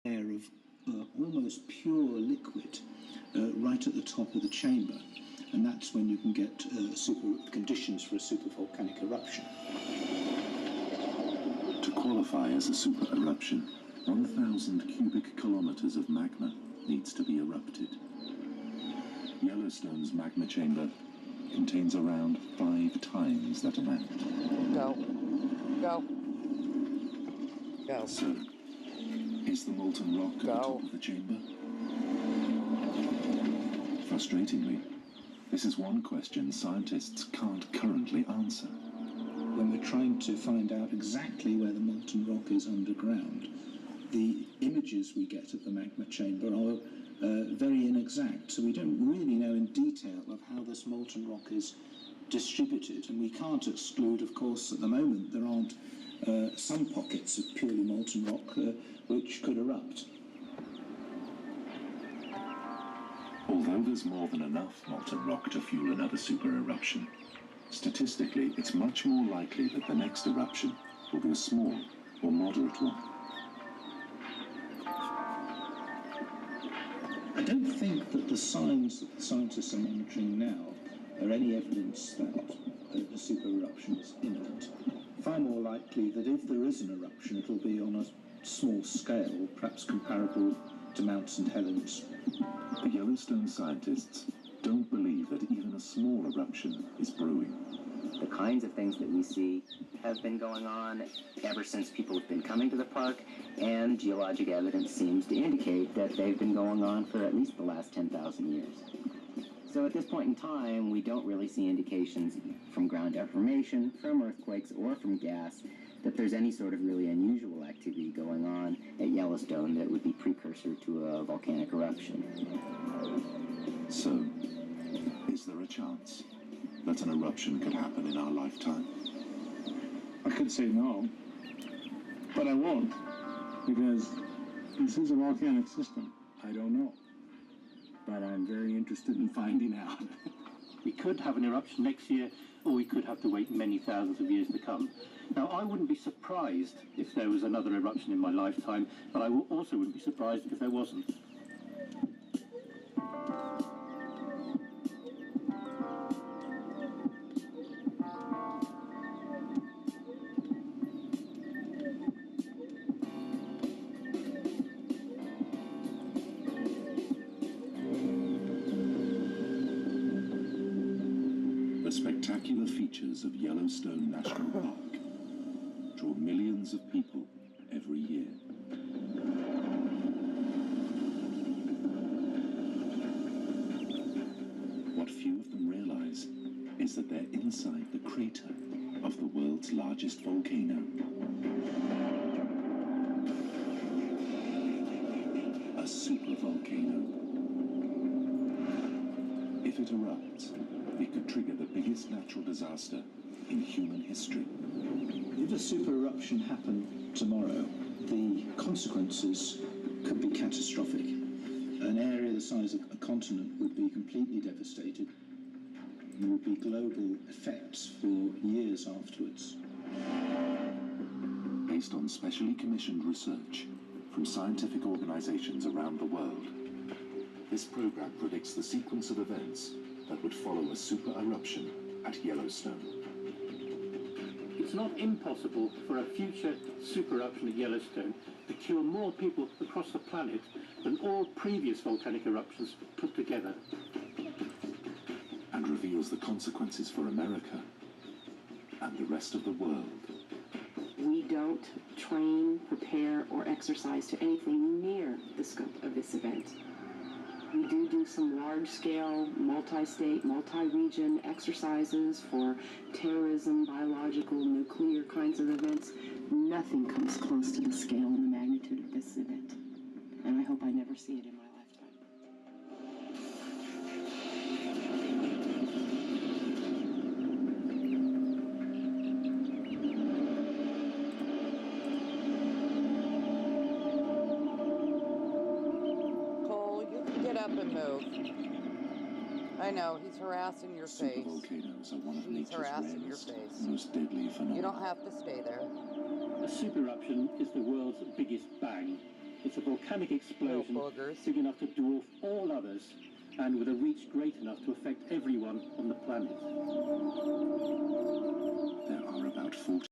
layer of almost pure liquid right at the top of the chamber, and that's when you can get conditions for a supervolcanic eruption. To qualify as a super eruption, 1,000 cubic kilometers of magma needs to be erupted. Yellowstone's magma chamber contains around 5 times that amount. Go. So, is the molten rock at the top of the chamber? Frustratingly, this is one question scientists can't currently answer. When we're trying to find out exactly where the molten rock is underground, the images we get of the magma chamber are very inexact, so we don't really know in detail of how this molten rock is distributed, and we can't exclude, of course, at the moment there aren't some pockets of purely molten rock which could erupt. Although there's more than enough molten rock to fuel another super eruption, statistically it's much more likely that the next eruption will be a small or moderate one. I don't think that the signs that the scientists are monitoring now are any evidence that a super eruption is imminent. Far more likely that if there is an eruption, it'll be on a small scale, perhaps comparable to Mount St. Helens. The Yellowstone scientists don't believe that even a small eruption is brewing. The kinds of things that we see have been going on ever since people have been coming to the park, and geologic evidence seems to indicate that they've been going on for at least the last 10,000 years. So at this point in time, we don't really see indications from ground deformation, from earthquakes, or from gas that there's any sort of really unusual activity going on at Yellowstone that would be precursor to a volcanic eruption. So, is there a chance that an eruption could happen in our lifetime? I could say no, but I won't, because this is a volcanic system. I don't know, but I'm very interested in finding out. We could have an eruption next year, or we could have to wait many thousands of years to come. Now, I wouldn't be surprised if there was another eruption in my lifetime, but I also wouldn't be surprised if there wasn't. The spectacular features of Yellowstone National Park draw millions of people every year. What few of them realize is that they're inside the crater of the world's largest volcano. A supervolcano. If it erupts, it could trigger the biggest natural disaster in human history. If a super eruption happened tomorrow, the consequences could be catastrophic. An area the size of a continent would be completely devastated. There would be global effects for years afterwards. Based on specially commissioned research from scientific organizations around the world, this program predicts the sequence of events that would follow a super eruption at Yellowstone. It's not impossible for a future super eruption at Yellowstone to kill more people across the planet than all previous volcanic eruptions put together. And reveals the consequences for America and the rest of the world. We don't train, prepare, or exercise to anything near the scope of this event. We do some large-scale, multi-state, multi-region exercises for terrorism, biological, nuclear kinds of events. Nothing comes close to the scale and the magnitude of this event. And I hope I never see it in my lifetime. Get up and move. I know, he's harassing your face. Supervolcanoes are one of He's nature's harassing your rarest, face. most deadly phenomena. You don't have to stay there. A super eruption is the world's biggest bang. It's a volcanic explosion boogers. big enough to dwarf all others and with a reach great enough to affect everyone on the planet. There are about 40